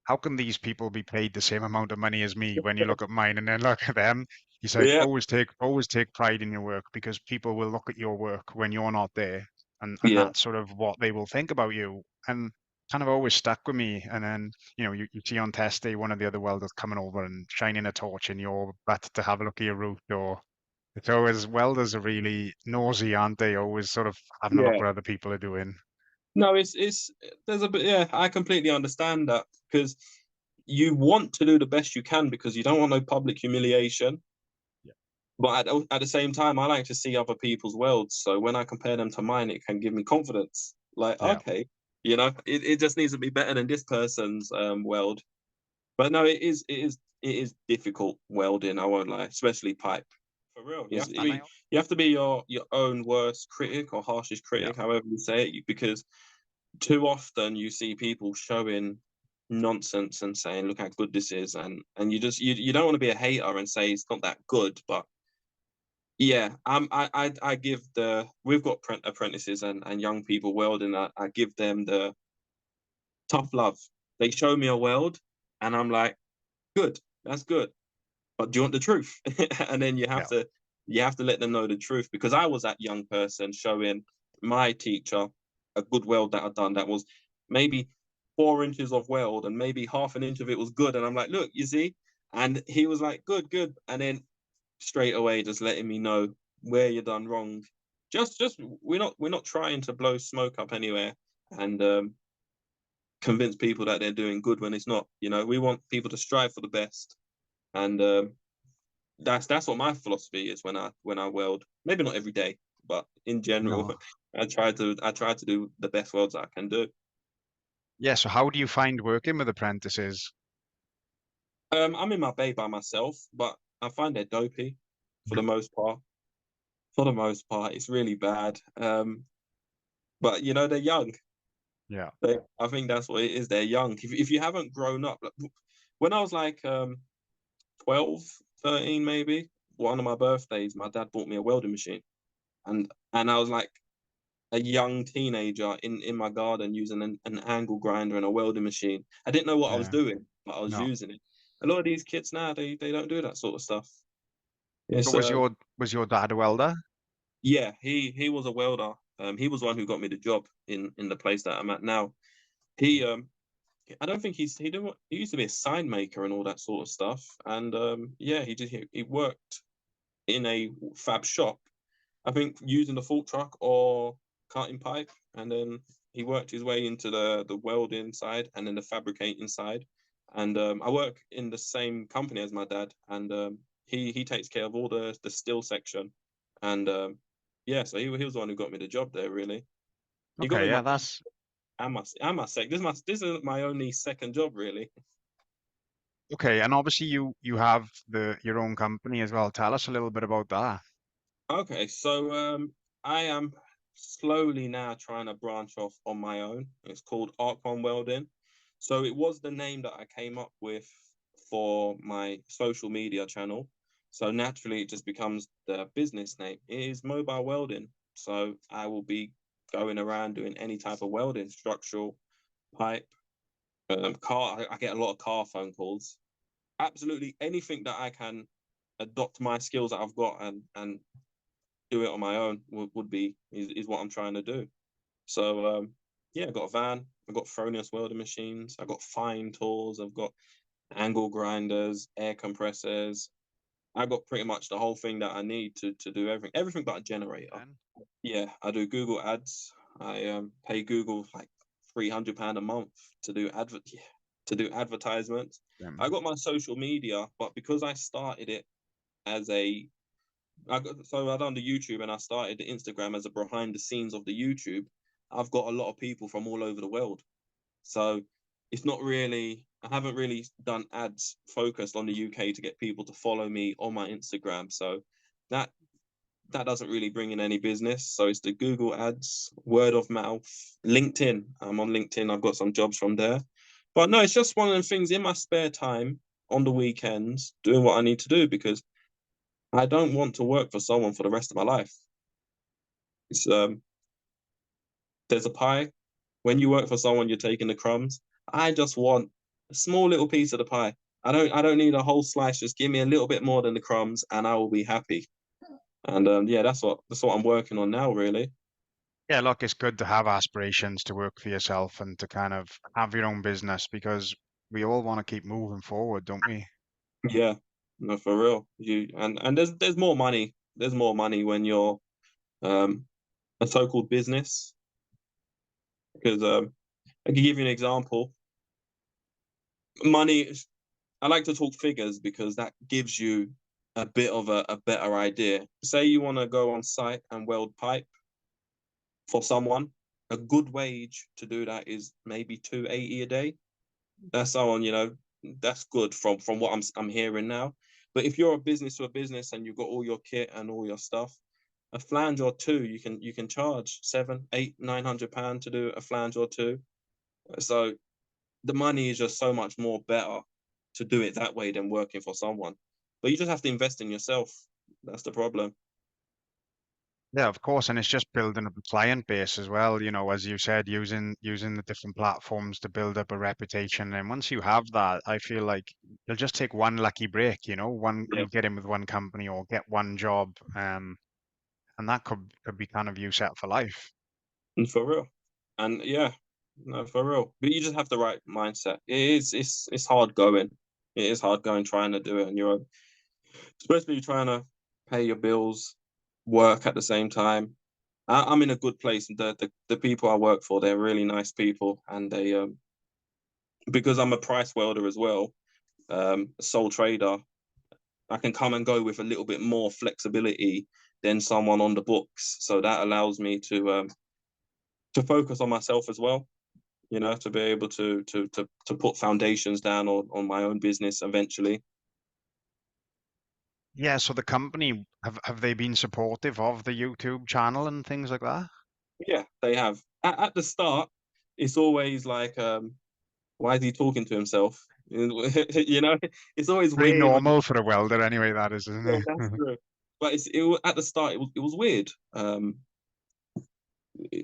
Speaker 1: how can these people be paid the same amount of money as me when you look at mine and then look at them? He's like,
Speaker 2: Yeah,
Speaker 1: always take pride in your work because people will look at your work when you're not there, and
Speaker 2: yeah,
Speaker 1: that's sort of what they will think about you. And kind of always stuck with me. And then, you see on test day one of the other welders coming over and shining a torch in your butt to have a look at your route, or it's always welders are really nosy, aren't they? Always sort of having a look
Speaker 2: yeah.
Speaker 1: what other people are doing.
Speaker 2: No, it's there's a bit. Yeah, I completely understand that because you want to do the best you can because you don't want no public humiliation.
Speaker 1: Yeah.
Speaker 2: But at the same time, I like to see other people's worlds. So when I compare them to mine, it can give me confidence. Like,
Speaker 1: Yeah.
Speaker 2: okay, it just needs to be better than this person's world. But no, it is difficult welding. I won't lie, especially pipe. For real, you have to be your own worst critic or harshest
Speaker 1: Yeah.
Speaker 2: critic, however you say it, because too often you see people showing nonsense and saying, "Look how good this is," and you don't want to be a hater and say it's not that good, but yeah, I give the we've got apprentices and young people welding. I give them the tough love. They show me a weld, and I'm like, good, that's good. But do you want the truth? And then
Speaker 1: Yeah.
Speaker 2: you have to let them know the truth because I was that young person showing my teacher a good weld that I'd done that was maybe 4 inches of weld and maybe half an inch of it was good. And I'm like, look, you see? And he was like, good, good. And then straight away just letting me know where you done wrong. Just we're not trying to blow smoke up anywhere and convince people that they're doing good when it's not. We want people to strive for the best. And that's what my philosophy is when I weld. Maybe not every day, but in general,
Speaker 1: No.
Speaker 2: I try to do the best welds I can do.
Speaker 1: Yeah, so how do you find working with apprentices?
Speaker 2: I'm in my bay by myself, but I find they're dopey for the most part. For the most part, it's really bad. But they're young.
Speaker 1: Yeah,
Speaker 2: I think that's what it is. They're young. If you haven't grown up, like, when I was like 12, 13 maybe, one of my birthdays, my dad bought me a welding machine, and I was like a young teenager in my garden using an angle grinder and a welding machine. I didn't know what I was
Speaker 1: yeah.
Speaker 2: doing, but I was
Speaker 1: No.
Speaker 2: using it. A lot of these kids now, they don't do that sort of stuff.
Speaker 1: So
Speaker 2: It's
Speaker 1: was your dad a welder?
Speaker 2: Yeah, he was a welder. He was the one who got me the job in the place that I'm at now. He I don't think he didn't he used to be a sign maker and all that sort of stuff. And yeah, he worked in a fab shop, I think using the fault truck or cutting pipe, and then he worked his way into the welding side and then the fabricating side. And I work in the same company as my dad, and he takes care of all the steel section. And yeah, so he was the one who got me the job there. Really, he got
Speaker 1: Okay,
Speaker 2: me
Speaker 1: yeah,
Speaker 2: my
Speaker 1: that's
Speaker 2: I must say this is my only second job really.
Speaker 1: okay. And obviously you have your own company as well. Tell us a little bit about that.
Speaker 2: Okay, so I am slowly now trying to branch off on my own. It's called Arcon Welding. So it was the name that I came up with for my social media channel. So naturally, it just becomes the business name. It is mobile welding. So I will be going around doing any type of welding, structural, pipe, car. I get a lot of car phone calls. Absolutely anything that I can adopt my skills that I've got and do it on my own would be is what I'm trying to do. So yeah, I got a van, I've got Fronius welding machines, I've got fine tools, I've got angle grinders, air compressors. I got pretty much the whole thing that I need to do everything but a generator.
Speaker 1: Then,
Speaker 2: Yeah, I do Google ads. I pay Google like £300 a month to do advertisements. I got my social media, but because I started it as I done the YouTube and I started the Instagram as a behind the scenes of the YouTube. I've got a lot of people from all over the world, so it's not really. I haven't really done ads focused on the UK to get people to follow me on my Instagram. So that that doesn't really bring in any business. So it's the Google ads, word of mouth, LinkedIn. I'm on LinkedIn. I've got some jobs from there. But no, it's just one of the things in my spare time on the weekends, doing what I need to do because I don't want to work for someone for the rest of my life. It's there's a pie. When you work for someone, you're taking the crumbs. I just want a small little piece of the pie. I don't need a whole slice. Just give me a little bit more than the crumbs, and I will be happy. And yeah, that's what I'm working on now, really.
Speaker 1: yeah, look, it's good to have aspirations to work for yourself and to kind of have your own business because we all want to keep moving forward, don't we?
Speaker 2: Yeah, no, for real. And there's more money. There's more money when you're um a so-called business because I can give you an example. Money. I like to talk figures because that gives you a bit of a better idea. Say you want to go on site and weld pipe for someone, a good wage to do that is maybe 280 a day. That's someone, that's good from what I'm hearing now. But if you're a business to a business and you've got all your kit and all your stuff, a flange or two, you can charge seven, eight, £900 to do a flange or two. So the money is just so much more better to do it that way than working for someone. But you just have to invest in yourself. That's the problem.
Speaker 1: Yeah, of course, and it's just building up a client base as well, as you said, using the different platforms to build up a reputation. And once you have that, I feel like you'll just take one lucky break, one
Speaker 2: Yeah,
Speaker 1: you'll get in with one company or get one job, and that could be kind of you set for life.
Speaker 2: and for real. And yeah, no, for real. But you just have the right mindset. It's hard going. It is hard going trying to do it on your own, especially trying to pay your bills, work at the same time. I'm in a good place. The people I work for, they're really nice people, and they because I'm a price welder as well, a sole trader. I can come and go with a little bit more flexibility than someone on the books. So that allows me to focus on myself as well. To be able to put foundations down on my own business eventually.
Speaker 1: Yeah, so the company have they been supportive of the YouTube channel and things like that?
Speaker 2: Yeah, they have. At the start, it's always like, why is he talking to himself? It's always
Speaker 1: Pretty
Speaker 2: weird when
Speaker 1: normal for a welder anyway, that is, isn't
Speaker 2: yeah, that's
Speaker 1: it?
Speaker 2: true. But at the start it was weird.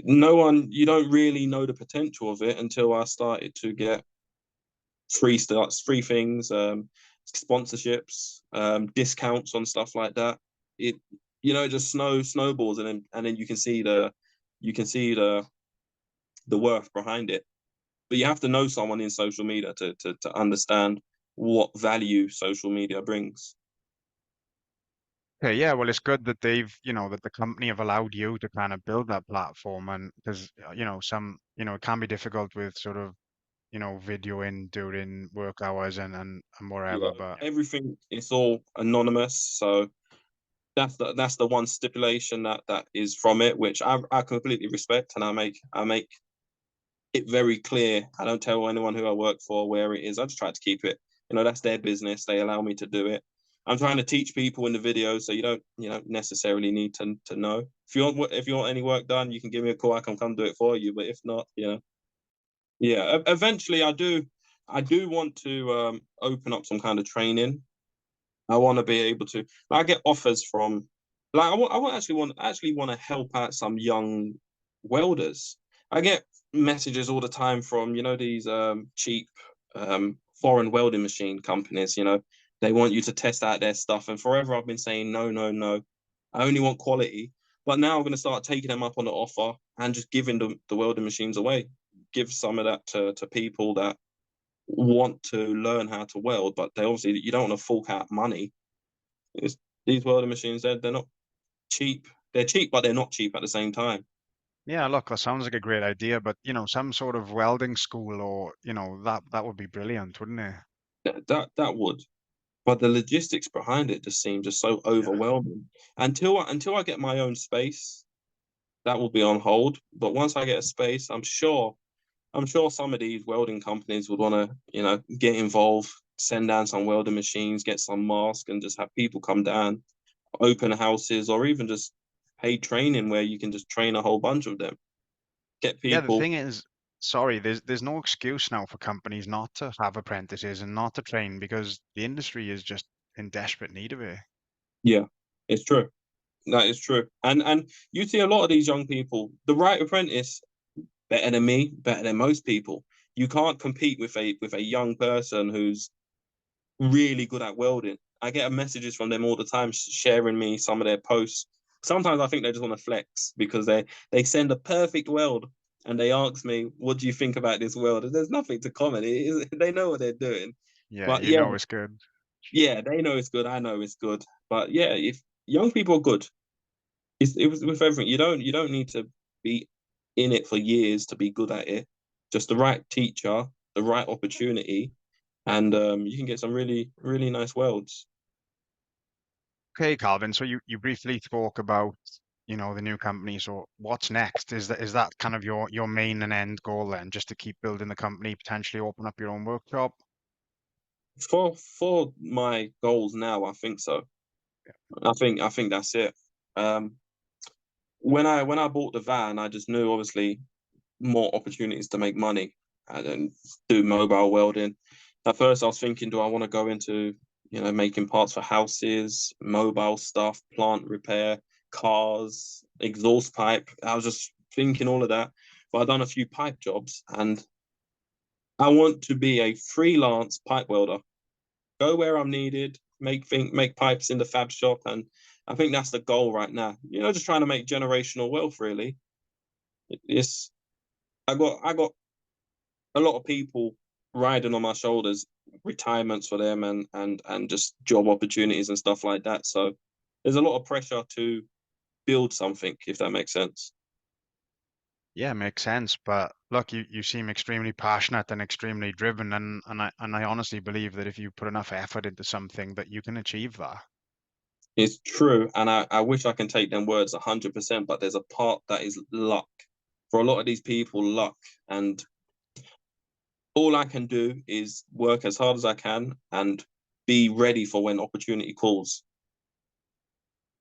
Speaker 2: No one you don't really know the potential of it until I started to get free things, sponsorships, discounts on stuff like that. It just snowballs and then you can see the worth behind it. But you have to know someone in social media to understand what value social media brings.
Speaker 1: Okay, yeah, well, it's good that that the company have allowed you to kind of build that platform, and because it can be difficult with sort of, videoing during work hours and
Speaker 2: Yeah,
Speaker 1: whatever, but
Speaker 2: everything is all anonymous, so that's the one stipulation that is from it, which I completely respect, and I make it very clear. I don't tell anyone who I work for where it is. I just try to keep it. That's their business. They allow me to do it. I'm trying to teach people in the video, so you don't necessarily need to know. If you want any work done, you can give me a call. I can come do it for you. But if not, yeah. Eventually, I do want to open up some kind of training. I want to be able to. I get offers from, like, I actually want to help out some young welders. I get messages all the time from these cheap foreign welding machine companies. They want you to test out their stuff, and forever I've been saying no, no, no. I only want quality. But now I'm going to start taking them up on the offer and just giving the welding machines away. Give some of that to people that want to learn how to weld, but they obviously you don't want to fork out money. It's, these welding machines, they're not cheap. They're cheap, but they're not cheap at the same time.
Speaker 1: Yeah, look, that sounds like a great idea, but some sort of welding school or, that would be brilliant, wouldn't it?
Speaker 2: That would, but the logistics behind it just seem just so
Speaker 1: Yeah.
Speaker 2: overwhelming. Until I get my own space, that will be on hold. But once I get a space, I'm sure some of these welding companies would want to, get involved, send down some welding machines, get some masks, and just have people come down, open houses, or even just paid training where you can just train a whole bunch of them. Get
Speaker 1: Yeah, the
Speaker 2: people,
Speaker 1: thing is, sorry, there's no excuse now for companies not to have apprentices and not to train because the industry is just in desperate need of it.
Speaker 2: yeah, it's true. That is true. And you see a lot of these young people, the right apprentice, better than me, better than most people. You can't compete with a young person who's really good at welding. I get messages from them all the time sharing me some of their posts. Sometimes I think they just want to flex because they send a perfect weld and they ask me, "What do you think about this weld?" And there's nothing to comment. They know what they're doing.
Speaker 1: Yeah,
Speaker 2: But
Speaker 1: you
Speaker 2: yeah,
Speaker 1: know it's good.
Speaker 2: yeah, they know it's good. I know it's good. But yeah, if young people are good, it was with everything. You don't need to be in it for years to be good at it. Just the right teacher, the right opportunity, and you can get some really really nice welds.
Speaker 1: Okay, Calvin, so you briefly spoke about, the new company. So what's next? Is that kind of your main and end goal then, just to keep building the company, potentially open up your own workshop?
Speaker 2: For my goals now, I think so. I think that's it. Um, when I bought the van, I just knew obviously more opportunities to make money and then do mobile welding. At first, I was thinking, do I want to go into making parts for houses, mobile stuff, plant repair, cars, exhaust pipe. I was just thinking all of that, but I've done a few pipe jobs, and I want to be a freelance pipe welder. Go where I'm needed, make pipes in the fab shop, and I think that's the goal right now. Just trying to make generational wealth. Really, it's I got a lot of people riding on my shoulders, retirements for them, and just job opportunities and stuff like that. So there's a lot of pressure to build something, if that makes sense.
Speaker 1: Yeah, makes sense. But look, you seem extremely passionate and extremely driven, and I honestly believe that if you put enough effort into something, that you can achieve that.
Speaker 2: It's true, and I wish I can take them words 100%, but there's a part that is luck. For a lot of these people, luck, and all I can do is work as hard as I can and be ready for when opportunity calls.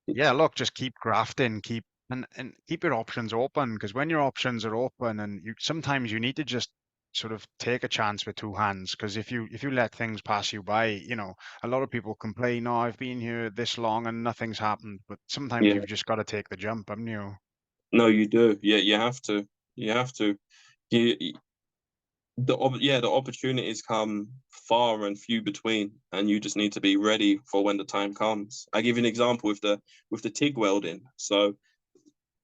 Speaker 1: Yeah, look, just keep grafting, and keep your options open because when your options are open and you sometimes you need to just sort of take a chance with two hands because if you let things pass you by, a lot of people complain, "Oh, I've been here this long and nothing's happened," but sometimes
Speaker 2: Yeah,
Speaker 1: you've just got to take the jump, haven't you?
Speaker 2: no, you do. Yeah, you have to. You have to. You, the opportunities come far and few between, and you just need to be ready for when the time comes. I give you an example with the TIG welding. So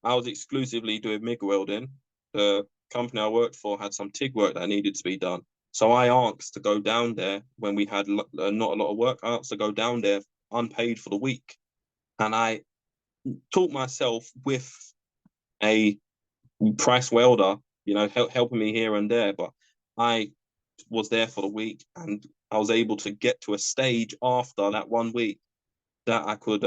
Speaker 2: I was exclusively doing MIG welding. The company I worked for had some TIG work that needed to be done. So I asked to go down there when we had not a lot of work. I asked to go down there unpaid for the week, and I taught myself with a price welder, helping me here and there. But I was there for the week, and I was able to get to a stage after that 1 week that I could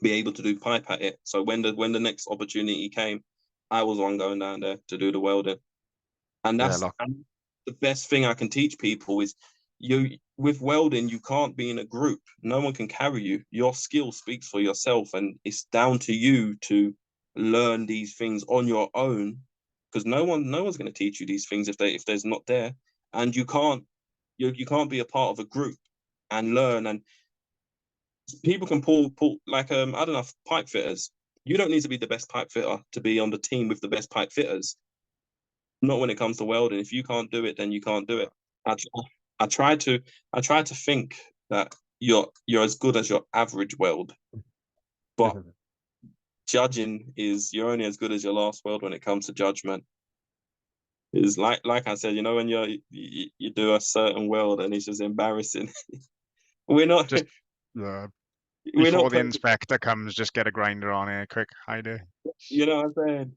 Speaker 2: be able to do pipe at it. So when the next opportunity came, I was the one going down there to do the welding, and
Speaker 1: Yeah,
Speaker 2: that's
Speaker 1: look,
Speaker 2: and the best thing I can teach people is you with welding you can't be in a group. No one can carry you. Your skill speaks for yourself, and it's down to you to learn these things on your own because no one's going to teach you these things if there's not there, and you can't be a part of a group and learn. And people can pull like I don't know, pipe fitters. You don't need to be the best pipe fitter to be on the team with the best pipe fitters. Not when it comes to welding. If you can't do it, then you can't do it. I, I try to think that you're as good as your average weld. But judging is you're only as good as your last weld when it comes to judgment. Is like I said, you know, when you do a certain weld and it's just embarrassing. We're not
Speaker 1: Just uh,
Speaker 2: we're
Speaker 1: before
Speaker 2: not
Speaker 1: the
Speaker 2: perfect,
Speaker 1: inspector comes, just get a grinder on it, quick, hide.
Speaker 2: you know what I'm saying?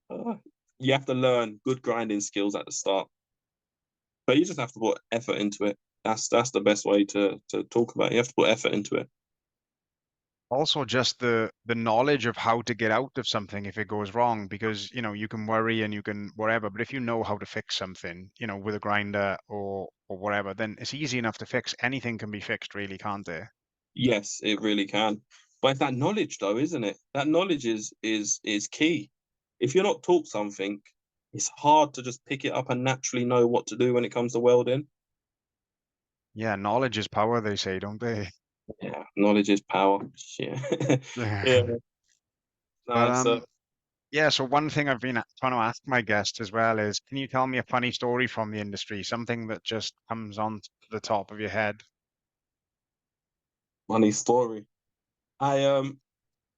Speaker 2: Uh, you have to learn good grinding skills at the start, but you just have to put effort into it. That's the best way to talk about it. You have to put effort into it.
Speaker 1: Also just the knowledge of how to get out of something if it goes wrong, because you can worry and you can whatever, but if you know how to fix something, with a grinder or whatever, then it's easy enough to fix. Anything can be fixed, really, can't it?
Speaker 2: Yes, it really can. But it's that knowledge though, isn't it? That knowledge is key. If you're not taught something, it's hard to just pick it up and naturally know what to do when it comes to welding.
Speaker 1: Yeah, knowledge is power, they say, don't they?
Speaker 2: Yeah, knowledge is power. Yeah. Yeah.
Speaker 1: But
Speaker 2: Nice.
Speaker 1: yeah, so one thing I've been trying to ask my guests as well is, can you tell me a funny story from the industry, something that just comes on to the top of your head?
Speaker 2: Funny story. I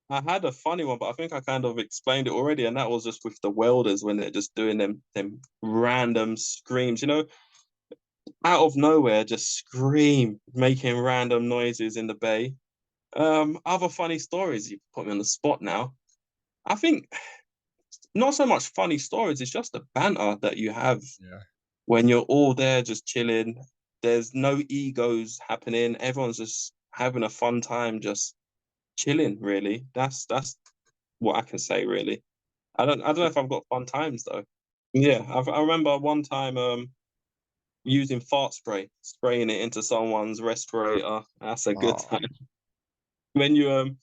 Speaker 2: I had a funny one, but I think I kind of explained it already, and that was just with the welders when they're just doing them random screams, you know, out of nowhere, just scream, making random noises in the bay. Other funny stories, you put me on the spot now. I think not so much funny stories, it's just the banter that you have
Speaker 1: Yeah.
Speaker 2: when you're all there just chilling. There's no egos happening. Everyone's just having a fun time, just chilling, really. That's what I can say, really. I don't know if I've got fun times though. Yeah, I remember one time using fart spray, spraying it into someone's respirator. That's a good
Speaker 1: Oh,
Speaker 2: time. When you an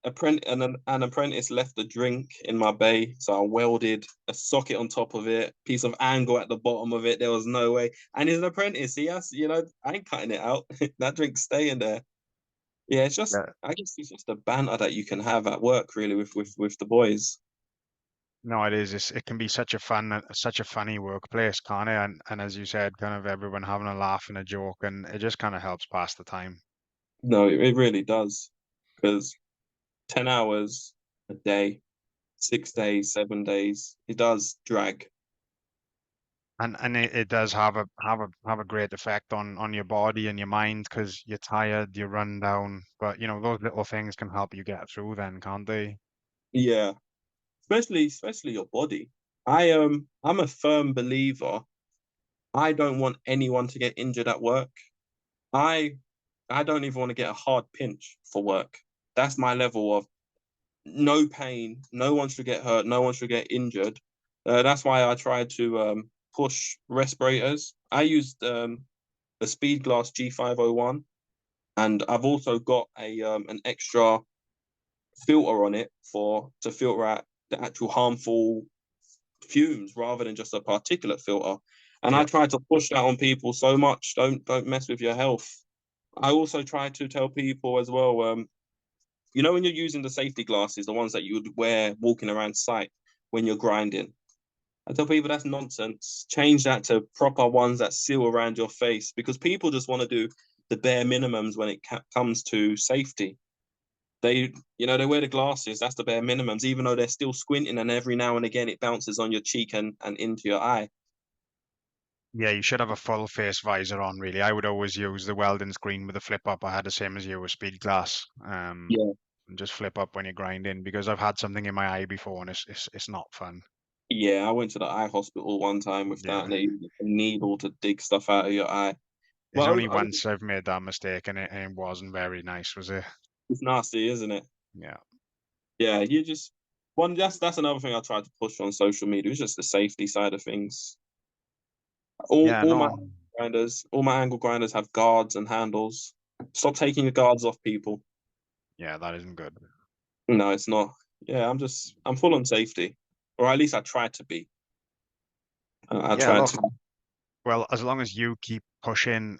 Speaker 2: apprentice left a drink in my bay, so I welded a socket on top of it, piece of angle at the bottom of it. There was no way. And he's an apprentice. He has, I ain't cutting it out. That drink's staying there. Yeah, it's just
Speaker 1: yeah.
Speaker 2: I guess it's just the banter that you can have at work really with the boys.
Speaker 1: No, it is. It can be such a funny workplace, can't it? And as you said, kind of everyone having a laugh and a joke, and it just kind of helps pass the time.
Speaker 2: No, it really does. Because 10 hours a day, 6 days, 7 days, it does drag.
Speaker 1: And it does have a great effect on your body and your mind, because you're tired, you're run down. But those little things can help you get through then, can't they?
Speaker 2: Yeah, especially your body. I'm a firm believer. I don't want anyone to get injured at work. I I don't even want to get a hard pinch for work. That's my level of no pain. No one should get hurt. No one should get injured. That's why I try to push respirators. I used the Speed Glass G501, and I've also got a an extra filter on it for to filter out the actual harmful fumes rather than just a particulate filter. And I
Speaker 1: Yeah.
Speaker 2: try to push that on people so much. Don't mess with your health. I also try to tell people as well. You know when you're using the safety glasses, the ones that you would wear walking around site when you're grinding. I tell people that's nonsense. Change that to proper ones that seal around your face because people just want to do the bare minimums when it comes to safety. They wear the glasses. That's the bare minimums, even though they're still squinting, and every now and again it bounces on your cheek and into your eye.
Speaker 1: Yeah, you should have a full face visor on, really. I would always use the welding screen with the flip up. I had the same as you with speed glass.
Speaker 2: Yeah,
Speaker 1: And just flip up when you're grinding, because I've had something in my eye before and it's not fun.
Speaker 2: yeah. I went to the eye hospital one time with that,
Speaker 1: Yeah.
Speaker 2: and they used a needle to dig stuff out of your eye.
Speaker 1: It's
Speaker 2: Well,
Speaker 1: only once I've made that mistake, and it wasn't very nice, was it?
Speaker 2: it's nasty, isn't it?
Speaker 1: Yeah.
Speaker 2: Yeah, you just one. That's another thing I try to push on social media. It's just the safety side of things. All
Speaker 1: Yeah,
Speaker 2: all my
Speaker 1: no.
Speaker 2: all my angle grinders have guards and handles. Stop taking your guards off people.
Speaker 1: Yeah, that isn't good.
Speaker 2: No, it's not. Yeah, I'm full on safety, or at least I try to be. I
Speaker 1: Yeah,
Speaker 2: try
Speaker 1: look,
Speaker 2: to.
Speaker 1: well, as long as you keep pushing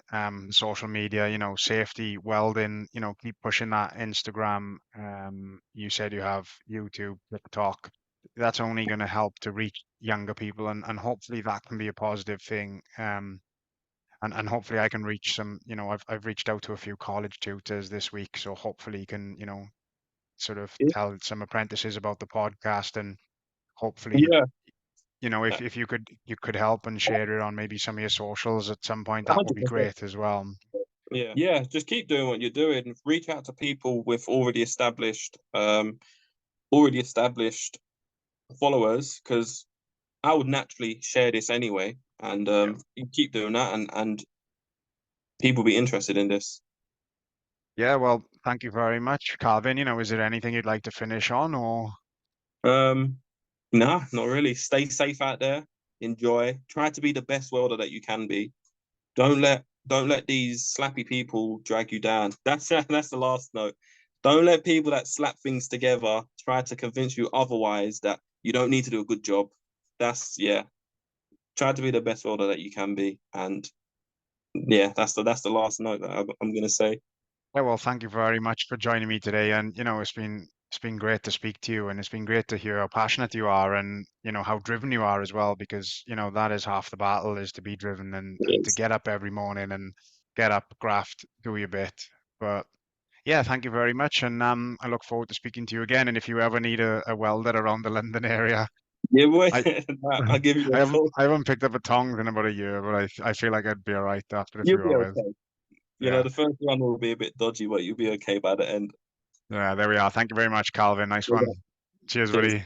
Speaker 1: social media, safety, welding, keep pushing that Instagram. You said you have YouTube, TikTok. That's only going to help to reach younger people, and hopefully that can be a positive thing. And hopefully I can reach some, I've reached out to a few college tutors this week, so hopefully can, sort of
Speaker 2: Yeah,
Speaker 1: tell some apprentices about the podcast, and hopefully,
Speaker 2: yeah,
Speaker 1: if you could help and share it on maybe some of your socials at some point, that would be
Speaker 2: 100%.
Speaker 1: great as well.
Speaker 2: Yeah, yeah. Just keep doing what you're doing. Reach out to people with already established followers, because I would naturally share this anyway, and
Speaker 1: Yeah.
Speaker 2: you keep doing that, and people be interested in this.
Speaker 1: Yeah, well, thank you very much, Calvin. Is there anything you'd like to finish on, or?
Speaker 2: Um, nah, not really. Stay safe out there. Enjoy. Try to be the best welder that you can be. Don't let these slappy people drag you down. That's the last note. Don't let people that slap things together try to convince you otherwise, that you don't need to do a good job. That's yeah. Try to be the best welder that you can be, and yeah, that's the last note that I'm gonna say.
Speaker 1: Yeah, well, thank you very much for joining me today. And it's been great to speak to you, and it's been great to hear how passionate you are, and how driven you are as well, because that is half the battle, is to be driven, and to
Speaker 2: Yes.
Speaker 1: get up every morning and get up, graft, do your bit. But yeah, thank you very much, and I look forward to speaking to you again. And if you ever need a welder around the London area,
Speaker 2: Yeah, boy.
Speaker 1: I
Speaker 2: I'll give you
Speaker 1: I
Speaker 2: a
Speaker 1: haven't
Speaker 2: call.
Speaker 1: I haven't picked up a tongs in about a year, but I feel like I'd be all right after a
Speaker 2: You'll
Speaker 1: few
Speaker 2: be
Speaker 1: hours.
Speaker 2: okay.
Speaker 1: Yeah.
Speaker 2: The first one will be a bit dodgy, but you'll be okay by the end.
Speaker 1: Yeah, there we are. Thank you very much, Calvin. Nice one. Cheers,
Speaker 2: Cheers.
Speaker 1: buddy.